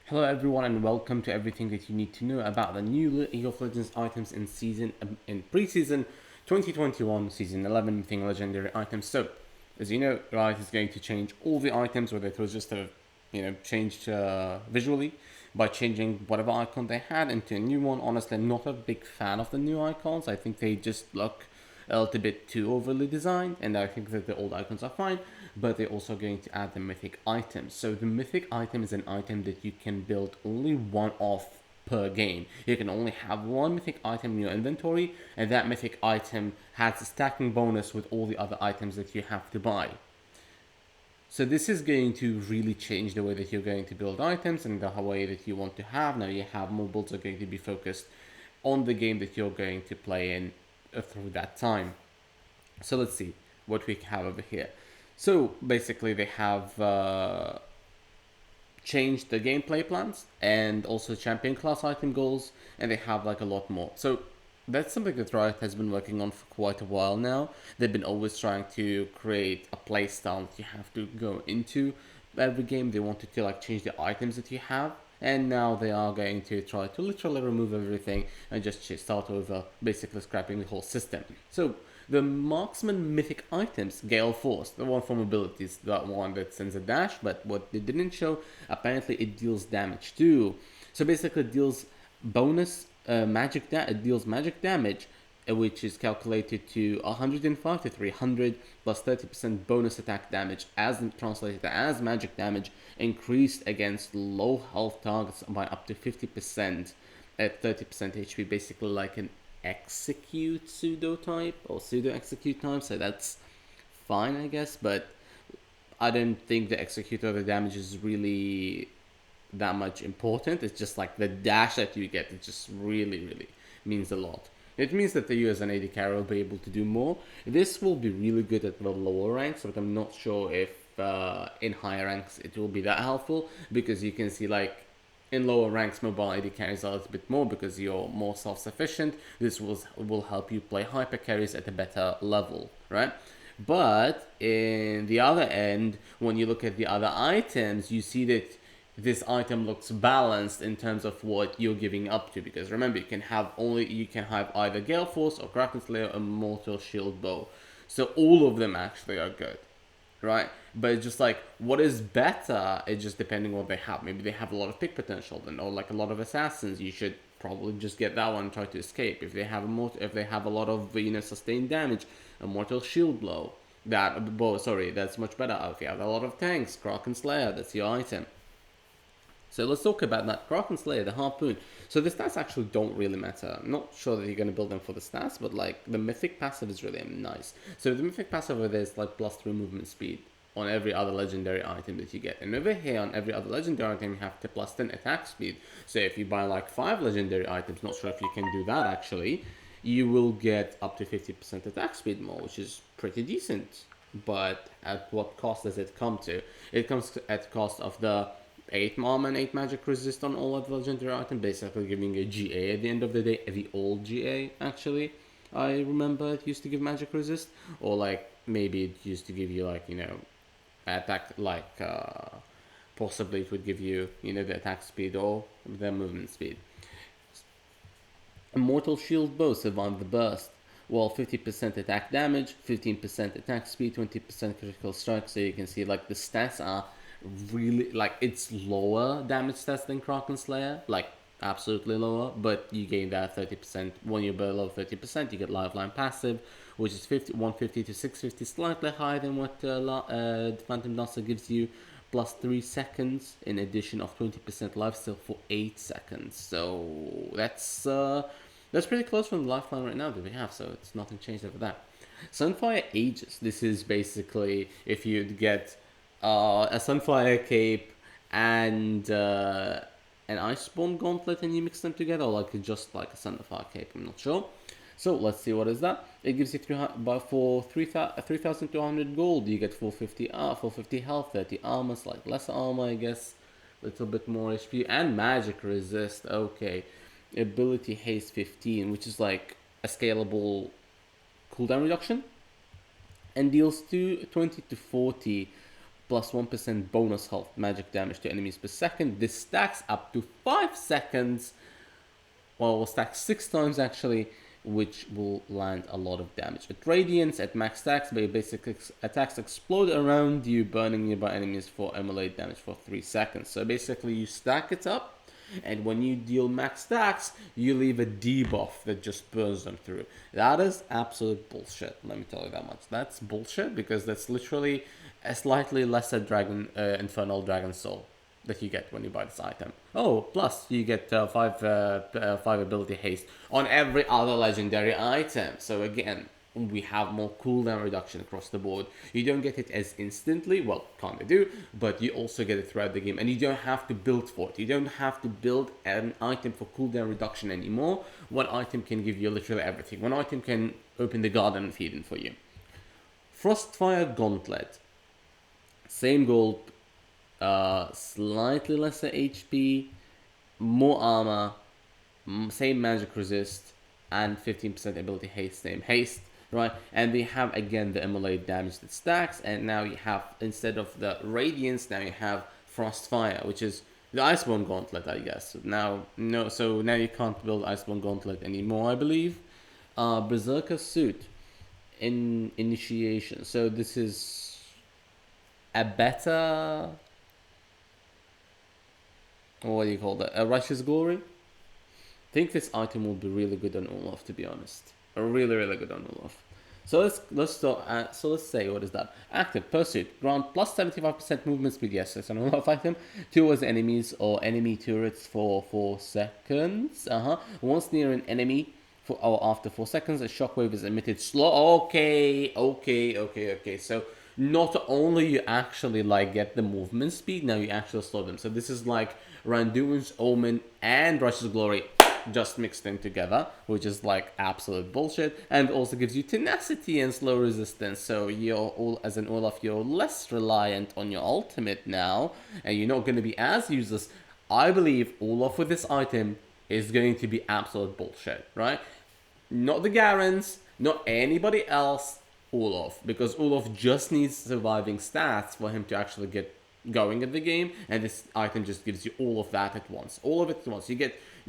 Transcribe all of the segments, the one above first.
Hello everyone and welcome to everything that you need to know about the new League of Legends items in preseason 2021 season 11 mythic legendary items. So, as you know, Riot is going to change all the items, whether it was just changed visually by changing whatever icon they had into a new one. Honestly, I'm not a big fan of the new icons. I think they just look a little bit too overly designed, and I think that the old icons are fine, but they're also going to add the mythic items. So the mythic item is an item that you can build only one of per game. You can only have one mythic item in your inventory, and that mythic item has a stacking bonus with all the other items that you have to buy. So this is going to really change the way that you're going to build items and the way that you want to have. Now you have more builds are going to be focused on the game that you're going to play in through that time. So let's see what we have over here. So basically they have changed the gameplay plans and also champion class item goals, and they have like a lot more. So that's something that Riot has been working on for quite a while now. They've been always trying to create a playstyle that you have to go into every game. They wanted to like change the items that you have, and now they are going to try to literally remove everything and just start over, basically scrapping the whole system. So the marksman mythic items, Gale Force, the one from abilities, that one that sends a dash, but what they didn't show, apparently it deals damage too. So basically it deals bonus it deals magic damage, which is calculated to 105 to 300 plus 30% bonus attack damage, as translated as magic damage, increased against low health targets by up to 50% at 30% HP, basically like an execute pseudo type or pseudo execute type. So that's fine, I guess, but I don't think the execute or the damage is really that much important. It's just like the dash that you get. It just really means a lot. It means that you as an AD carry will be able to do more. This will be really good at the lower ranks, but I'm not sure if in higher ranks it will be that helpful, because you can see like in lower ranks mobile AD carries a little bit more because you're more self-sufficient. This will help you play hyper carries at a better level, right? But in the other end, when you look at the other items, you see that this item looks balanced in terms of what you're giving up to, because remember, you can have either Gale Force or Kraken Slayer or Mortal Shield Bow. So all of them actually are good, right? But it's just like what is better, it's just depending on what they have. Maybe they have a lot of pick potential then, or like a lot of assassins, you should probably just get that one and try to escape. If they have a lot of sustained damage, a Mortal Shield Blow, that's much better. If you have a lot of tanks, Kraken Slayer, that's your item. So let's talk about that. Kraken Slayer, the Harpoon. So the stats actually don't really matter. I'm not sure that you're going to build them for the stats, but like the Mythic passive is really nice. So the Mythic passive over there is like +3 movement speed on every other legendary item that you get. And over here on every other legendary item you have to +10 attack speed. So if you buy like 5 legendary items, not sure if you can do that actually, you will get up to 50% attack speed more, which is pretty decent. But at what cost does it come to? It comes at cost of the 8 armor and 8 magic resist on all of the legendary item, basically giving a GA at the end of the day. The old GA, actually, I remember it used to give magic resist, or like maybe it used to give you like, attack, like possibly it would give you, the attack speed or the movement speed. Immortal Shield Bow survived the burst. Well, 50% attack damage, 15% attack speed, 20% critical strike. So you can see like the stats are really like it's lower damage stats than Kraken Slayer, like absolutely lower, but you gain that 30%. When you're below 30%, you get Lifeline passive, which is 150 to 650, slightly higher than what Phantom Dancer gives you, plus 3 seconds in addition of 20% lifesteal for 8 seconds. So that's pretty close from the lifeline right now that we have, so it's nothing changed over that. Sunfire Aegis. This is basically if you'd get a Sunfire Cape and an Iceborne Gauntlet and you mix them together, or like just like a Sunfire Cape, I'm not sure. So let's see what is that. It gives you 3,200 gold. You get 450 health, 30 armor, like lesser armor, I guess, a little bit more HP, and magic resist. Okay, ability haste 15, which is like a scalable cooldown reduction, and deals 20 to 40 plus 1% bonus health magic damage to enemies per second. This stacks up to 5 seconds. Well, will stack 6 times actually, which will land a lot of damage. At Radiance, at max stacks, basic attacks explode around you, burning nearby enemies for immolate damage for 3 seconds. So basically you stack it up, and when you deal max stacks, you leave a debuff that just burns them through. That is absolute bullshit, let me tell you that much. That's bullshit, because that's literally a slightly lesser Infernal Dragon Soul that you get when you buy this item. Oh, plus you get 5 ability haste on every other legendary item. So again, we have more cooldown reduction across the board. You don't get it as instantly, well, kinda do, but you also get it throughout the game, and you don't have to build for it. You don't have to build an item for cooldown reduction anymore. One item can give you literally everything. One item can open the Garden of Eden for you. Frostfire Gauntlet. Same gold, slightly lesser HP, more armor, same magic resist, and 15% ability haste, same haste, right? And we have again the immolate damage that stacks, and now you have, instead of the Radiance, now you have Frostfire, which is the Iceborne Gauntlet, I guess. Now you can't build Iceborne Gauntlet anymore, I believe. Berserker Suit in Initiation. So this is a better, what do you call that? A Righteous Glory? I think this item will be really good on Olaf, to be honest. Really good on Olaf. So let's say, what is that? Active Pursuit. Grant plus 75% movement speed. Yes, it's an Olaf item. Towards enemies or enemy turrets for 4 seconds. Once near an enemy, after 4 seconds, a shockwave is emitted slow. Okay. So not only you actually get the movement speed, now you actually slow them. So this is like Randuin's Omen and Righteous Glory just mixed in together, which is absolute bullshit, and also gives you tenacity and slow resistance. So as an Olaf, you're less reliant on your ultimate now, and you're not going to be as useless. I believe Olaf with this item is going to be absolute bullshit, right? Not the Garens, not anybody else, Olaf, because Olaf just needs surviving stats for him to actually get going at the game, and this item just gives you all of that at once. All of it at once. You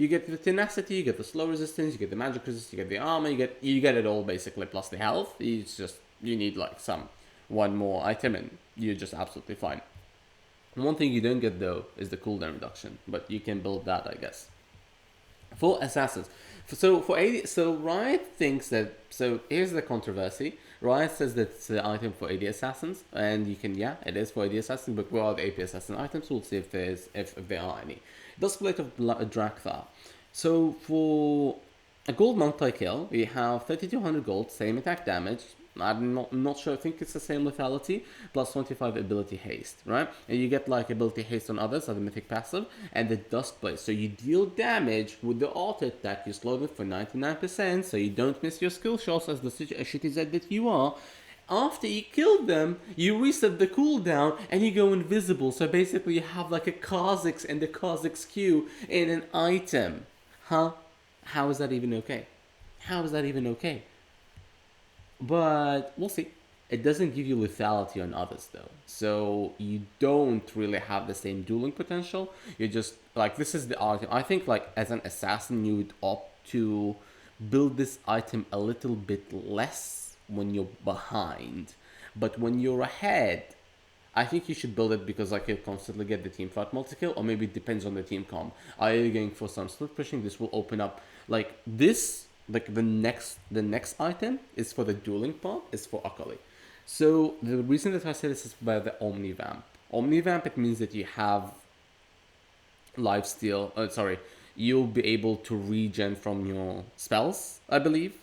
get the tenacity, you get the slow resistance, you get the magic resistance, you get the armor, you get it all basically, plus the health. You need one more item and you're just absolutely fine. One thing you don't get though is the cooldown reduction, but you can build that, I guess. For assassins, so Riot thinks that, so here's the controversy. Riot says that it's the item for AD assassins, and it is for AD assassins, but what are the AP assassin items? We'll see if there are any. Duskblade of Drakthar. So for a gold multi-kill, we have 3200 gold, same attack damage. I'm not sure, I think it's the same lethality, plus 25 ability haste, right? And you get ability haste on others, the mythic passive, and the Duskblade. So you deal damage with the auto attack, you slow it for 99%, so you don't miss your skill shots as the shitty Z that you are. After you kill them, you reset the cooldown and you go invisible. So basically you have a Kha'Zix and the Kha'Zix Q in an item. Huh? How is that even okay? But we'll see. It doesn't give you lethality on others though. So you don't really have the same dueling potential. You're just this is the item. I think as an assassin you would opt to build this item a little bit less when you're behind. But when you're ahead, I think you should build it because you'll constantly get the team fight multi-kill, or maybe it depends on the team comp. Are you going for some split pushing? This will open up this. The next item is for the dueling part, is for Akali. So the reason that I say this is by the Omnivamp. Omnivamp, it means that you have lifesteal. You'll be able to regen from your spells, I believe.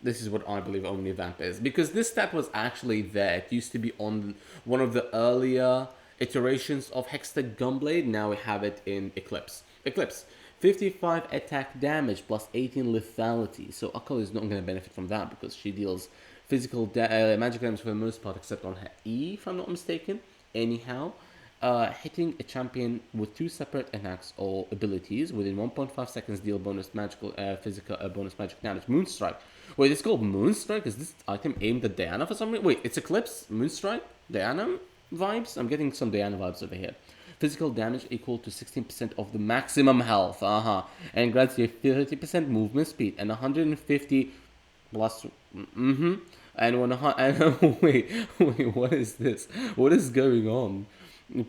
This is what I believe Omnivamp is, because this stat was actually there. It used to be on one of the earlier iterations of Hextech Gunblade. Now we have it in Eclipse. 55 attack damage plus 18 lethality. So Akali is not going to benefit from that because she deals physical magic damage for the most part, except on her E, if I'm not mistaken. Anyhow, hitting a champion with 2 separate attacks or abilities within 1.5 seconds deal bonus magical physical bonus magic damage. Moonstrike. Wait, it's called Moonstrike? Is this item aimed at Diana for some reason? Wait, it's Eclipse? Moonstrike? Diana? vibes. I'm getting some Diana vibes over here. Physical damage equal to 16% of the maximum health. And grants you 30% movement speed and 150 plus. Mm-hmm. And when and wait, what is this? What is going on?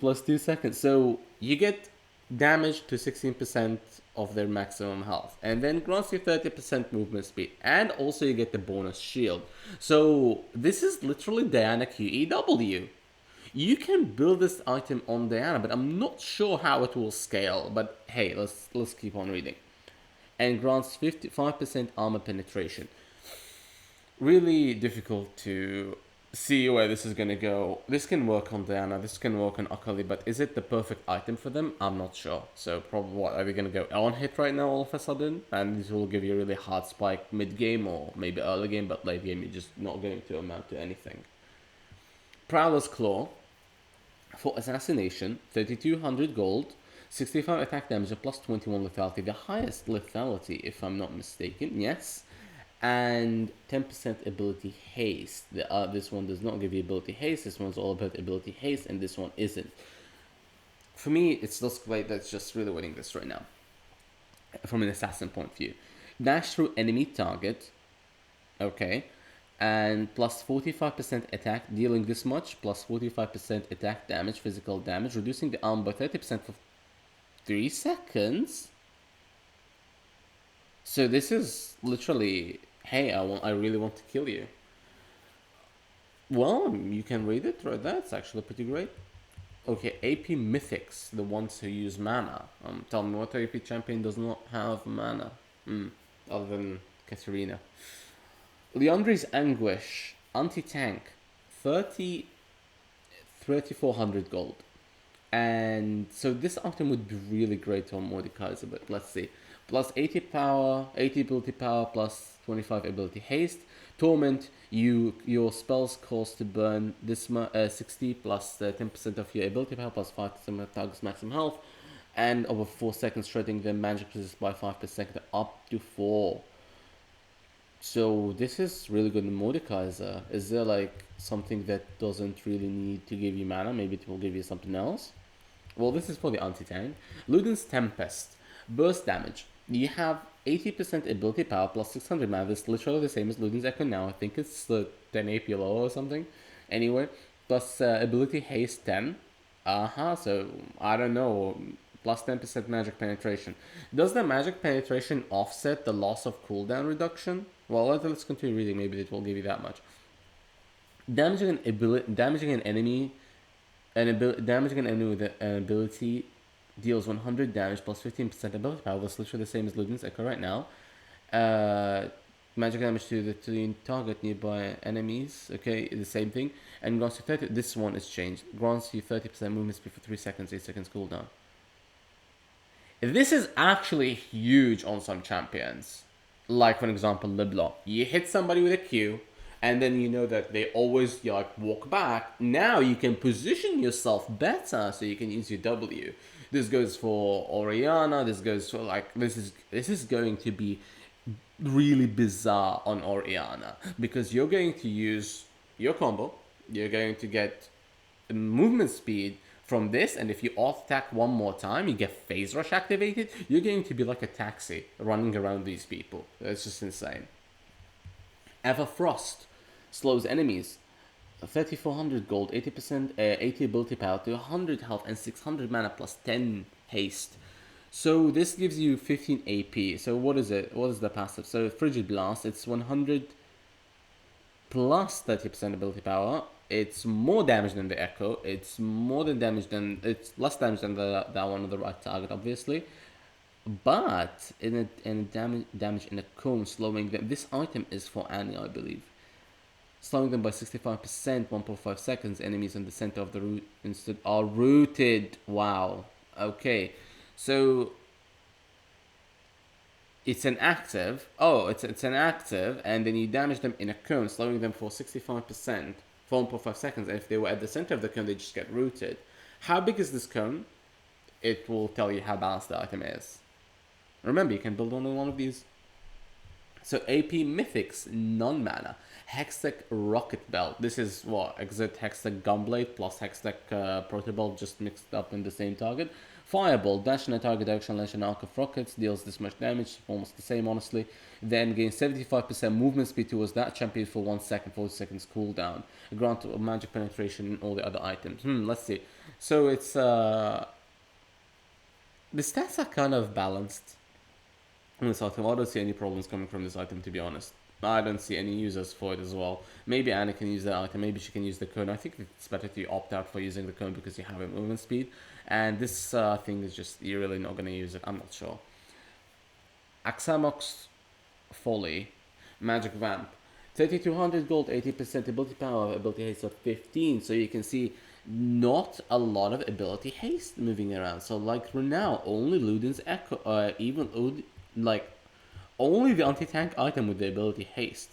Plus 2 seconds. So you get damage to 16% of their maximum health, and then grants you 30% movement speed, and also you get the bonus shield. So this is literally Diana QEW. You can build this item on Diana, but I'm not sure how it will scale. But hey, let's keep on reading. And grants 55% armor penetration. Really difficult to see where this is gonna go. This can work on Diana, this can work on Akali, but is it the perfect item for them? I'm not sure. So probably what, are we gonna go on hit right now all of a sudden? And this will give you a really hard spike mid game or maybe early game, but late game you're just not going to amount to anything. Prowler's Claw for assassination, 3200 gold, 65 attack damage, and plus 21 lethality. The highest lethality, if I'm not mistaken, yes. And 10% ability haste. This one does not give you ability haste. This one's all about ability haste, and this one isn't. For me, it's Duskblade that's just really winning this right now, from an assassin point of view. Dash through enemy target, okay, and plus 45% attack, dealing this much, plus 45% attack damage, physical damage, reducing the arm by 30% for 3 seconds. So this is literally, hey, I really want to kill you. Well, you can read it right there. It's actually pretty great. Okay, AP Mythics, the ones who use mana. Tell me what AP champion does not have mana? Other than Katarina. Leandri's Anguish, anti-tank, 3,400 gold. And so this item would be really great on Mordekaiser, but let's see. Plus 80 power, 80 ability power, plus 25 ability haste. Torment, your spells cost to burn this 60 plus 10% of your ability power plus 5% of target's maximum health. And over 4 seconds, shredding the magic resist by 5% up to 4. So this is really good in Mordekaiser. Is there like something that doesn't really need to give you mana? Maybe it will give you something else? Well, this is for the anti-tank. Luden's Tempest. Burst damage. You have 80% ability power plus 600 mana. This is literally the same as Luden's Echo now. I think it's 10 AP lower or something. Anyway, plus ability haste 10. So I don't know. Plus 10% magic penetration. Does the magic penetration offset the loss of cooldown reduction? Well, let's continue reading. Maybe it will give you that much. Damaging an enemy with an ability deals 100 damage plus 15% ability power. That's literally the same as Luden's Echo right now. Magic damage to the target nearby enemies. Okay, the same thing. And grants you 30. This one is changed. Grants you 30% movement speed for 3 seconds, 8 seconds cooldown. This is actually huge on some champions. Like, for example, LeBlanc. You hit somebody with a Q, and then you know that they always walk back. Now you can position yourself better so you can use your W. This goes for Orianna. This goes for this is going to be really bizarre on Orianna because you're going to use your combo. You're going to get movement speed from this, and if you auto attack one more time, you get phase rush activated. You're going to be like a taxi running around these people. It's just insane. Everfrost slows enemies. 3,400 gold, 80%, 80 ability power to 100 health and 600 mana plus 10 haste. So this gives you 15 AP. So what is it? What is the passive? So Frigid Blast, it's 100 plus 30% ability power. It's more damage than the Echo. It's less damage than that one on the right target, obviously. But in damage in a cone, slowing them. This item is for Annie, I believe. Slowing them by 65%, 1.5 seconds. Enemies in the center of the route instead are rooted. Wow. Okay. So it's an active. Oh, it's an active, and then you damage them in a cone, slowing them for 65%, 4.5 seconds. And if they were at the center of the cone, they just get rooted. How big is this cone? It will tell you how balanced the item is. Remember, you can build only one of these. So AP Mythics, non-mana. Hextech Rocket Belt. This is what? Exit Hextech Gunblade plus Hextech Protobelt just mixed up in the same target. Fireball, dash in a target direction, launch an arc of rockets, deals this much damage, almost the same honestly. Then gains 75% movement speed towards that champion for 1 second, 40 seconds cooldown. Grant of magic penetration in all the other items. Let's see. So it's the stats are kind of balanced in this item. I don't see any problems coming from this item, to be honest. I don't see any users for it as well. Maybe Anna can use the item, maybe she can use the cone. I think it's better to opt out for using the cone because you have a movement speed. And this thing is just, you're really not going to use it, I'm not sure. Axamox Folly, Magic Vamp. 3200 gold, 80% ability power, ability haste of 15. So you can see not a lot of ability haste moving around. So like for now, only Ludin's Echo, like only the anti-tank item with the ability haste.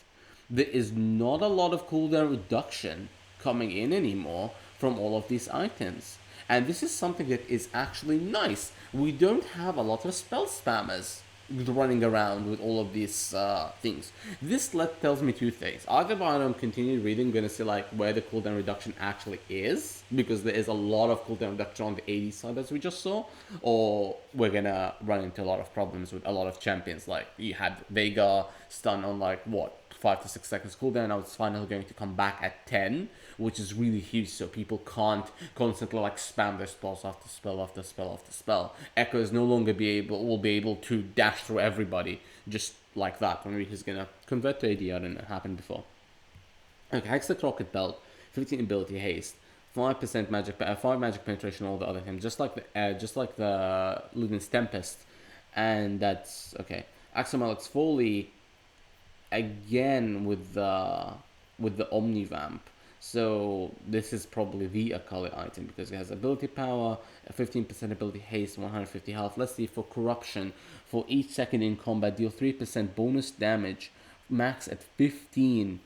There is not a lot of cooldown reduction coming in anymore from all of these items. And this is something that is actually nice. We don't have a lot of spell spammers running around with all of these things. This tells me two things. Either by I'm continue reading, I'm gonna see like where the cooldown reduction actually is, because there is a lot of cooldown reduction on the AD side as we just saw, or we're gonna run into a lot of problems with a lot of champions. Like you had Vega stun on like what, 5 to 6 seconds cooldown. Now it's finally going to come back at 10, which is really huge, so people can't constantly like spam their spells after spell after spell after spell. Echo is no longer will be able to dash through everybody just like that. Maybe he's gonna convert to AD. I don't know, it happened before. Okay, Hextech Rocket Belt, 15 ability haste, 5% magic, 5 magic penetration, all the other things, just like the Ludin's Tempest, and that's okay. Axamalix Foley, again with the Omnivamp. So this is probably the Akali item because it has ability power, 15% ability haste, 150 health. Let's see for Corruption. For each second in combat, deal 3% bonus damage, max at 15.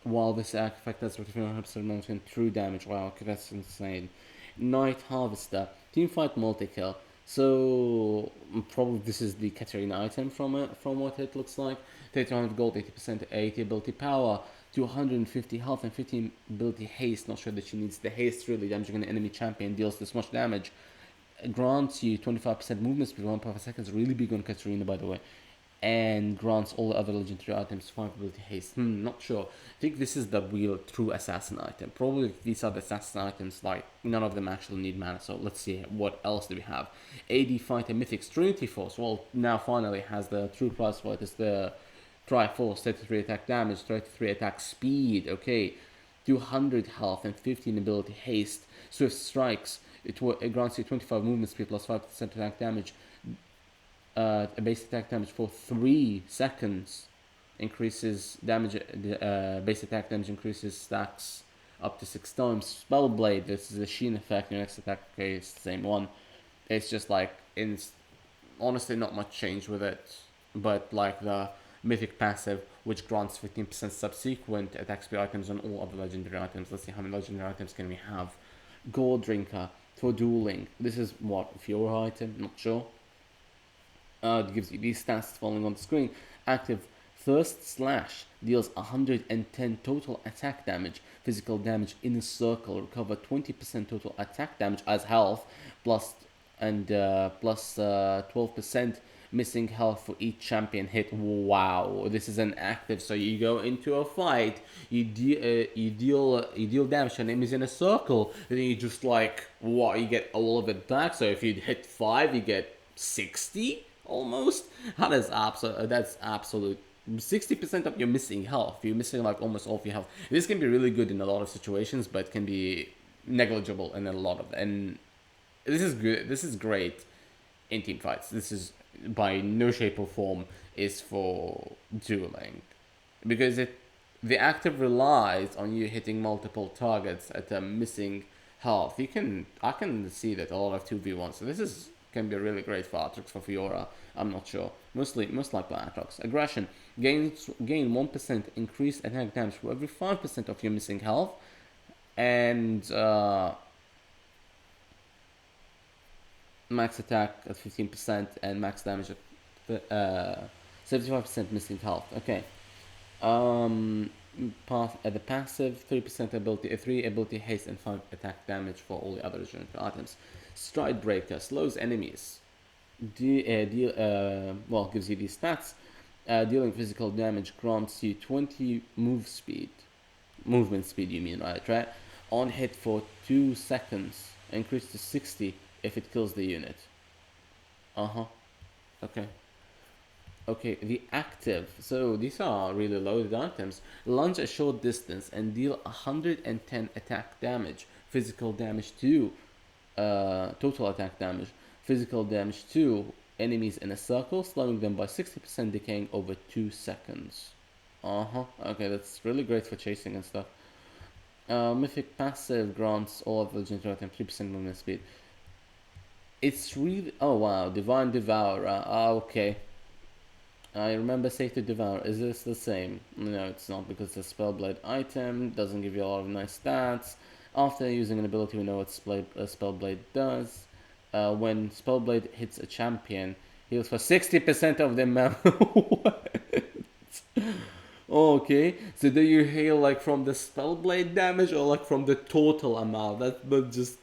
While this effect has 100% true damage. Wow, okay, that's insane. Night Harvester, Teamfight Multi-Kill. So probably this is the Katarina item from what it looks like. 300 gold, 80%, 80 ability power, 250 health and 15 ability haste. Not sure that she needs the haste really. Damaging an enemy champion deals this much damage. Grants you 25% movement speed, 1.5 seconds. Really big on Katarina, by the way. And grants all the other legendary items 5 ability haste. Not sure. I think this is the real true assassin item. Probably these are the assassin items, like none of them actually need mana. So let's see what else do we have. AD Fighter Mythics Trinity Force. Well, now finally has the true prize for it. It's the Triforce, 33 attack damage, 33 attack speed. Okay, 200 health and 15 ability haste. Swift Strikes. It grants you 25 movement speed plus 5% attack damage. A base attack damage for 3 seconds, increases damage. Base attack damage increases stacks up to 6 times. Spellblade, this is a Sheen effect. Your next attack, okay, it's the same one. It's just like, honestly not much change with it, but like the mythic passive, which grants 15% subsequent attack speed items on all other legendary items. Let's see how many legendary items can we have. Gold Drinker for dueling. This is what, a Fiora item? Not sure. It gives you these stats following on the screen. Active Thirst Slash deals 110 total attack damage, physical damage in a circle, recover 20% total attack damage as health, plus 12% missing health for each champion hit. Wow, this is an active. So you go into a fight, you deal damage to enemies in a circle, and then you just like what, you get all of it back. So if you hit 5, you get 60 almost. That's absolute 60% of your missing health. You're missing like almost all of your health. This can be really good in a lot of situations, but can be negligible in a lot of, and this is good. This is great in team fights. This is by no shape or form is for dueling, because the active relies on you hitting multiple targets at a missing health. I can see that a lot of 2v1. So this is can be really great for Aatrox, for Fiora. I'm not sure. Most likely Aatrox. Aggression. Gain 1% increased attack damage for every 5% of your missing health. And max attack at 15% and max damage at 75% missing health. Okay. The passive 3% ability, 3 ability haste, and 5 attack damage for all the other legendary items. Stride breaker slows enemies. Gives you these stats. Dealing physical damage grants you 20 movement speed. You mean right? On hit for 2 seconds, increase to 60 if it kills the unit. Okay. Okay, the active. So these are really loaded items. Lunge a short distance and deal 110 attack damage. Physical damage to total attack damage. Physical damage to enemies in a circle, slowing them by 60%, decaying over 2 seconds. Okay, that's really great for chasing and stuff. Mythic passive grants all of the legendary items 3% movement speed. It's really. Oh wow, Divine Devourer. Okay. I remember Safe to Devour. Is this the same? No, it's not, because it's a Spellblade item. Doesn't give you a lot of nice stats. After using an ability, we know what Spellblade does. When Spellblade hits a champion, heals for 60% of the amount. What? Okay, so do you heal like from the Spellblade damage or like from the total amount? That just,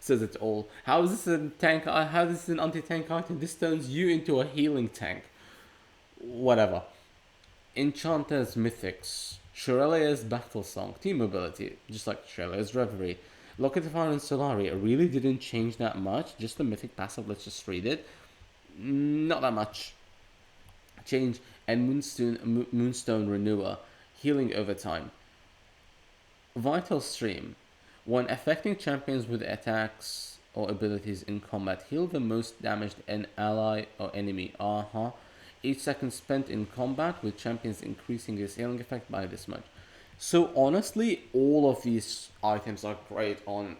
says it all. How is this a tank? How is this an anti-tank item? This turns you into a healing tank. Whatever. Enchanter's Mythics. Shurelya's Battle Song. Team Mobility. Just like Shurelya's Reverie. Locket of Fire and Solari. It really didn't change that much. Just the Mythic passive. Let's just read it. Not that much change. And Moonstone Renewer. Healing over time. Vital Stream. When affecting champions with attacks or abilities in combat, heal the most damaged an ally or enemy. Each second spent in combat with champions increasing his healing effect by this much. So honestly, all of these items are great on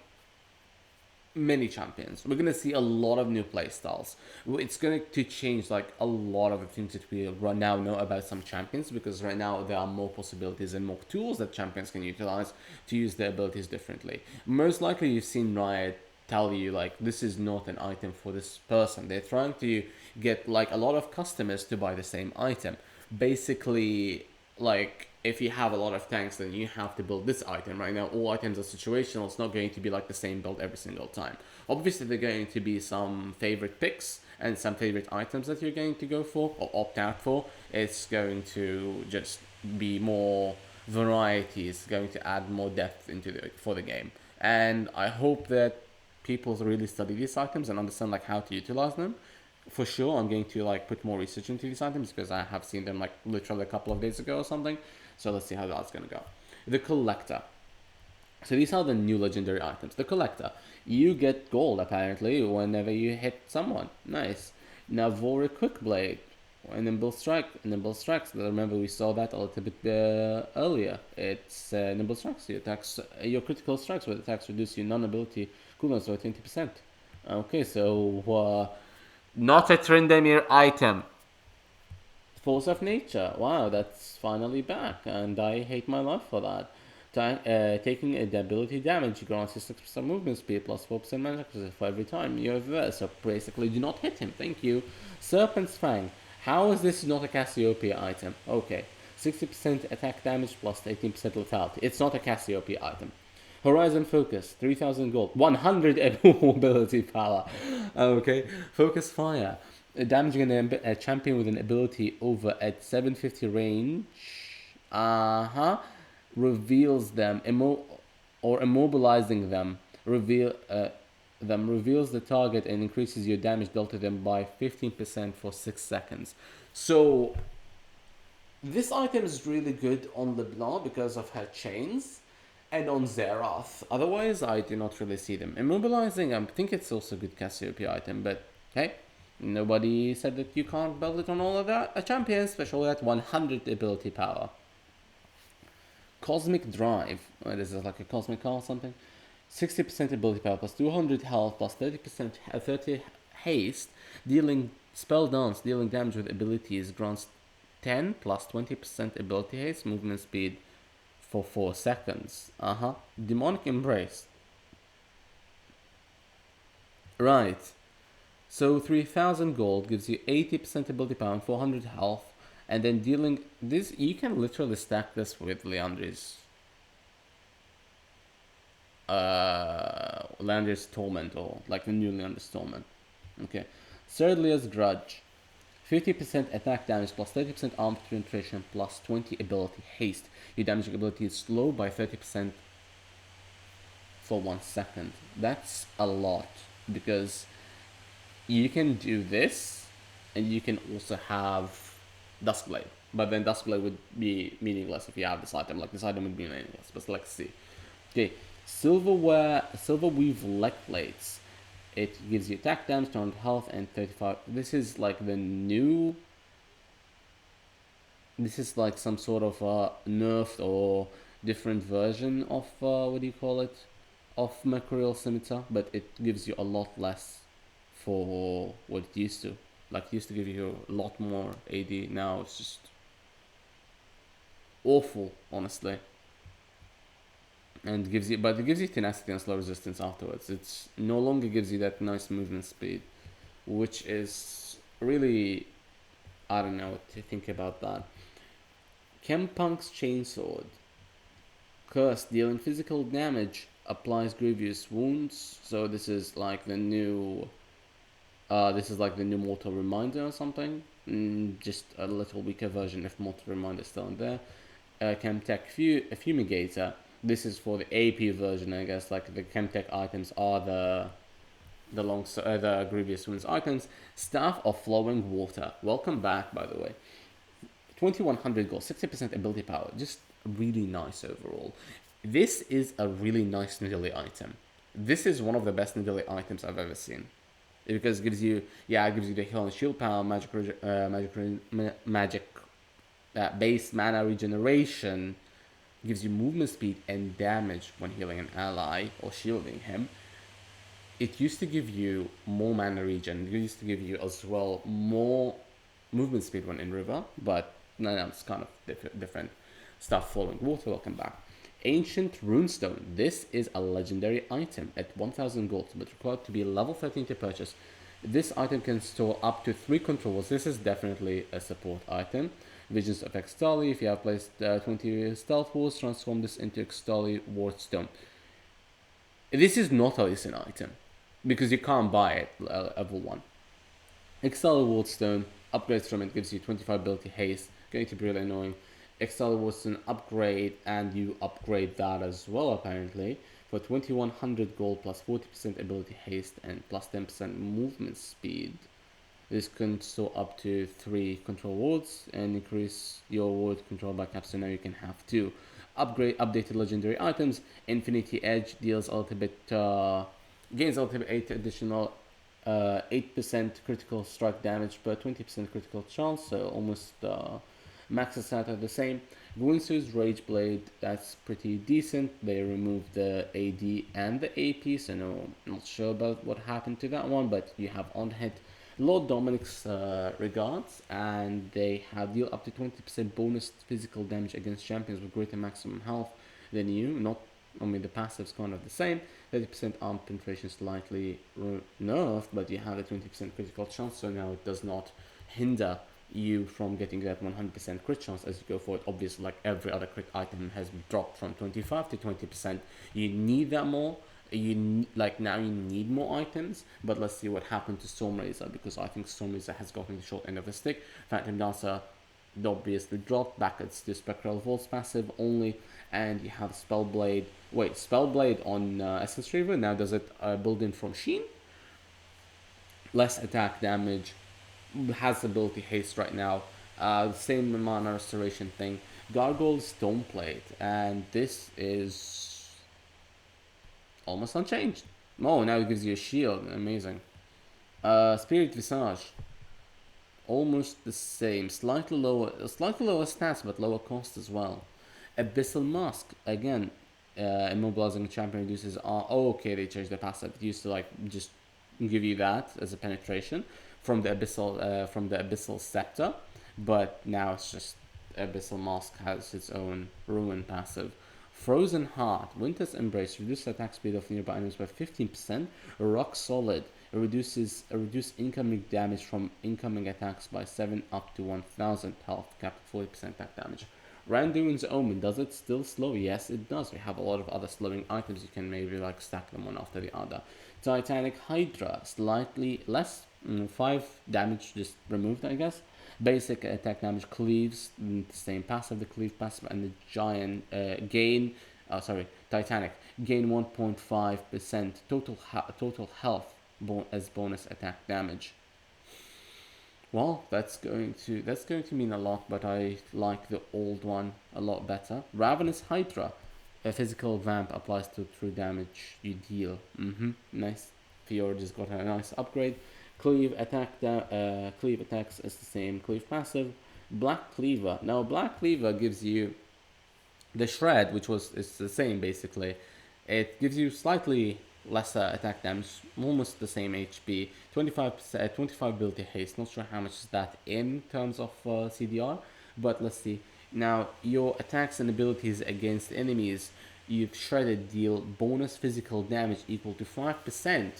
many champions. We're gonna see a lot of new playstyles. It's going to change like a lot of the things that we right now know about some champions, because right now there are more possibilities and more tools that champions can utilize to use their abilities differently. Most likely you've seen Riot tell you like this is not an item for this person. They're trying to get like a lot of customers to buy the same item. Basically, like if you have a lot of tanks, then you have to build this item. Right now all items are situational. It's not going to be like the same build every single time. Obviously there are going to be some favorite picks and some favorite items that you're going to go for or opt out for. It's going to just be more variety. It's going to add more depth into for the game, and I hope that people really study these items and understand like how to utilize them. For sure, I'm going to like put more research into these items because I have seen them like literally a couple of days ago or something. So let's see how that's gonna go. The collector. So these are the new legendary items. The collector. You get gold apparently whenever you hit someone. Nice. Navori Quickblade. Nimble Strike. Nimble Strikes. Remember we saw that a little bit earlier. It's Nimble Strikes. Your attacks, your critical strikes with attacks reduce your non-ability cooldowns by 20%. Okay, so not a Tryndamere item. Force of Nature. Wow, that's finally back, and I hate my life for that. Taking a ability damage grants you 6% movement speed plus 4% magic resist for every time you're there. So basically, do not hit him. Thank you. Serpent's Fang. How is this not a Cassiopeia item? Okay. 60% attack damage plus 18% lethality. It's not a Cassiopeia item. Horizon Focus, 3000 gold, 100 mobility power. Okay. Focus Fire, damaging a champion with an ability over at 750 range. Reveals them, or immobilizing them. Reveals the target and increases your damage dealt to them by 15% for 6 seconds. So this item is really good on LeBlanc because of her chains, and on Xerath. Otherwise, I do not really see them. Immobilizing, I think it's also a good Cassiopeia item, but hey, nobody said that you can't build it on all of that. A champion, especially at 100 ability power. Cosmic Drive. This is like a cosmic car or something. 60% ability power plus 200 health plus 30 haste. Dealing spell dance, dealing damage with abilities grants 10 plus 20% ability haste, movement speed for 4 seconds. Demonic Embrace. Right. So 3000 gold gives you 80% ability power and 400 health. And then dealing this, you can literally stack this with Leander's Torment, or like the new Leander's Torment. Okay. Third Lear's Grudge. 50% attack damage plus 30% armor penetration plus 20 ability haste. Your damaging ability is slow by 30% for 1 second. That's a lot, because you can do this and you can also have Duskblade. But then Duskblade would be meaningless if you have this item. Like, this item would be meaningless. But let's see. Okay, Silver Weave leg plates. It gives you attack damage, 200 health, and 35. This is like the new. This is like some sort of nerfed or different version of what do you call it? Of Mercurial Scimitar, but it gives you a lot less for what it used to. Like, it used to give you a lot more AD. Now it's just awful, honestly. And gives you, but it gives you tenacity and slow resistance afterwards. It's no longer gives you that nice movement speed, which is really, I don't know what to think about that. Chempunk's Chainsword. Curse, dealing physical damage, applies grievous wounds. So this is like the new, Mortal Reminder or something. Just a little weaker version if Mortal Reminder is still in there. Chemtech Fumigator. This is for the AP version, I guess. Like, the Chemtech items are the Grievous Wounds items. Staff of Flowing Water. Welcome back, by the way. 2100 gold, 60% ability power. Just really nice overall. This is a really nice Nidalee item. This is one of the best Nidalee items I've ever seen. Because it gives you the heal and shield power, magic base mana regeneration, gives you movement speed and damage when healing an ally or shielding him. It used to give you more mana regen. It used to give you as well more movement speed when in river, but no, it's kind of different stuff. Flowing water, welcome back. Ancient Runestone. This is a legendary item at 1000 gold, but required to be level 13 to purchase. This item can store up to 3 controls. This is definitely a support item. Visions of Extali. If you have placed 20 Stealth Walls, transform this into Extali Wardstone. This is not a listen item, because you can't buy it level 1. Extali Wardstone, upgrades from it, gives you 25 ability haste, going to be really annoying. Extali Wardstone upgrade, and you upgrade that as well apparently, for 2100 gold plus 40% ability haste and plus 10% movement speed. This can store up to 3 control wards and increase your ward control by cap, so now you can have 2. Updated legendary items. Infinity Edge deals gains ultimate 8 additional 8% critical strike damage per 20% critical chance, so almost maxes out at the same. Guinsu's Rage Blade, that's pretty decent. They removed the AD and the AP, so no, not sure about what happened to that one, but you have on hit Lord Dominic's regards, and they have deal up to 20% bonus physical damage against champions with greater maximum health than you. Not, I mean, the passive's kind of the same. 30% arm penetration slightly nerfed, but you have a 20% critical chance, so now it does not hinder you from getting that 100% crit chance as you go forward. Obviously, like every other crit item has dropped from 25 to 20%. You need that more. Now you need more items, but let's see what happened to Stormrazor, because I think Stormrazor has gotten the short end of the stick. Phantom Dancer obviously dropped back. It's the Spectral Volt's passive only, and you have Spellblade. Wait, Spellblade on Essence Reaver now does it build in from Sheen? Less attack damage, has ability haste right now. Same mana restoration thing. Gargoyle's Stoneplate, and this is almost unchanged. Oh, now it gives you a shield. Amazing. Spirit Visage, almost the same. Slightly lower stats, but lower cost as well. Abyssal Mask, again, immobilizing champion reduces. Oh, okay, they changed the passive. It used to like just give you that as a penetration from the Abyssal Scepter, but now it's just Abyssal Mask has its own ruin passive. Frozen Heart, Winter's Embrace, reduces attack speed of nearby enemies by 15%. Rock Solid, It reduce incoming damage from incoming attacks by 7 up to 1000 health, cap 40% attack damage. Randuin's Omen, does it still slow? Yes, it does. We have a lot of other slowing items. You can maybe like stack them one after the other. Titanic Hydra, slightly less, 5 damage just removed, I guess. Basic attack damage cleaves, the same passive, the cleave passive, and the giant Titanic gain 1.5% total health as bonus attack damage. Well, that's going to mean a lot, but I like the old one a lot better. Ravenous Hydra, a physical vamp applies to true damage you deal. Nice. Fiora just got a nice upgrade. Cleave attacks is the same. Cleave passive. Black Cleaver. Now Black Cleaver gives you the shred, which was is the same basically. It gives you slightly lesser attack damage, almost the same HP, 25 ability haste. Not sure how much is that in terms of CDR, but let's see. Now your attacks and abilities against enemies you've shredded deal bonus physical damage equal to 5%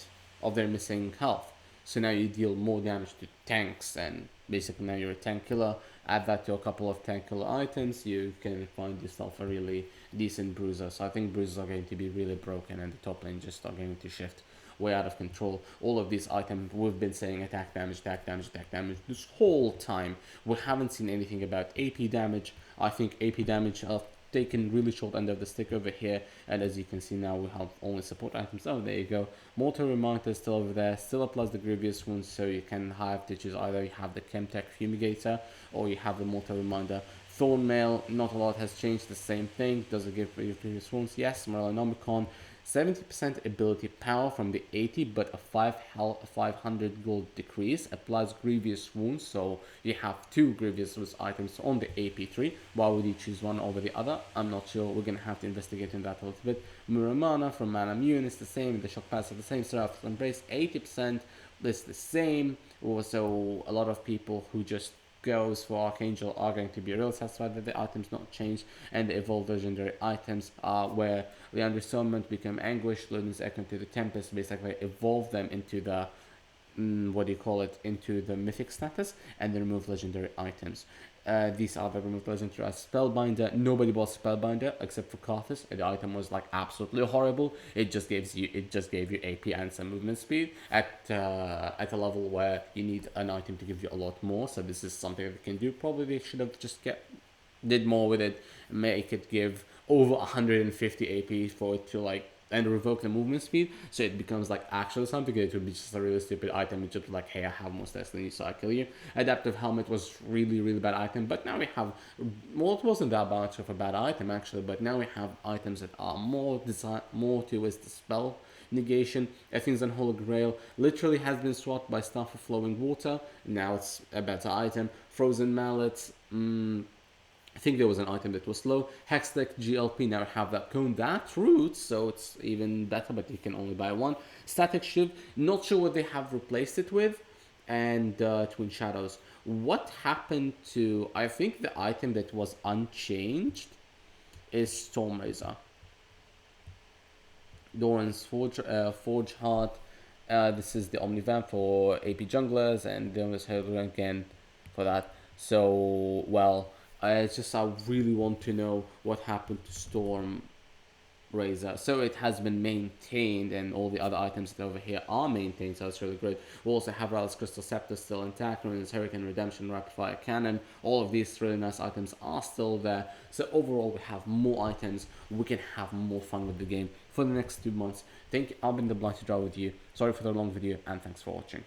of their missing health. So now you deal more damage to tanks, and basically now you're a tank killer. Add that to a couple of tank killer items, you can find yourself a really decent bruiser. So I think bruisers are going to be really broken, and the top lane just are going to shift way out of control. All of these items, we've been saying attack damage, attack damage, attack damage this whole time. We haven't seen anything about AP damage. I think AP damage taken really short end of the stick over here, and as you can see now we have only support items. Oh, there you go. Mortar Reminder still over there, still applies the Grievous Wounds, so you can have to choose either you have the Chemtech Fumigator or you have the Mortar Reminder. Thornmail, not a lot has changed, the same thing. Does it give Grievous Wounds? Yes. Morellonomicon, 70% ability power from the 80, but a 500 gold decrease. Applies Grievous Wounds, so you have 2 Grievous Wounds items on the AP3. Why would you choose one over the other? I'm not sure. We're going to have to investigate in that a little bit. Muramana from Mana Immune is the same. The Shock Pass is the same. Seraph Embrace, 80% is the same. Also, a lot of people who just goes for Archangel are going to be real satisfied that the items not changed, and the evolved legendary items are where Leander's Summon become Anguish, Luden's Echo to the Tempest, basically evolve them into the into the mythic status, and then remove legendary items. These are the removed legendary as Spellbinder. Nobody bought Spellbinder except for Karthus. The item was like absolutely horrible. It just gave you AP and some movement speed at a level where you need an item to give you a lot more. So this is something that they can do. Probably they should have just did more with it, make it give over 150 AP for it to like and revoke the movement speed, so it becomes like actually something. It would be just a really stupid item. It's just like, hey, I have more stats than you, so I kill you. Adaptive Helmet was really bad item, but now we have, well, it wasn't that much of a bad item actually, but now we have items that are more towards the spell negation. Athens and Holy Grail literally has been swapped by Staff of Flowing Water. Now it's a better item. Frozen Mallets, I think there was an item that was slow. Hextech GLP now have that cone, that route, so it's even better, but you can only buy one. Static Shiv, not sure what they have replaced it with. And Twin Shadows. What happened to, I think the item that was unchanged is Stormrazor. Doran's Forge Heart. This is the Omnivamp for AP junglers, and Doran's Hydra again for that. So, well, I really want to know what happened to Storm Razor. So it has been maintained, and all the other items that over here are maintained, so it's really great. We also have Ral's Crystal Scepter still intact, Ruin's Hurricane Redemption, Rapid Fire Cannon. All of these really nice items are still there. So overall, we have more items. We can have more fun with the game for the next 2 months. Thank you. I've been the Blighted Draw with you. Sorry for the long video, and thanks for watching.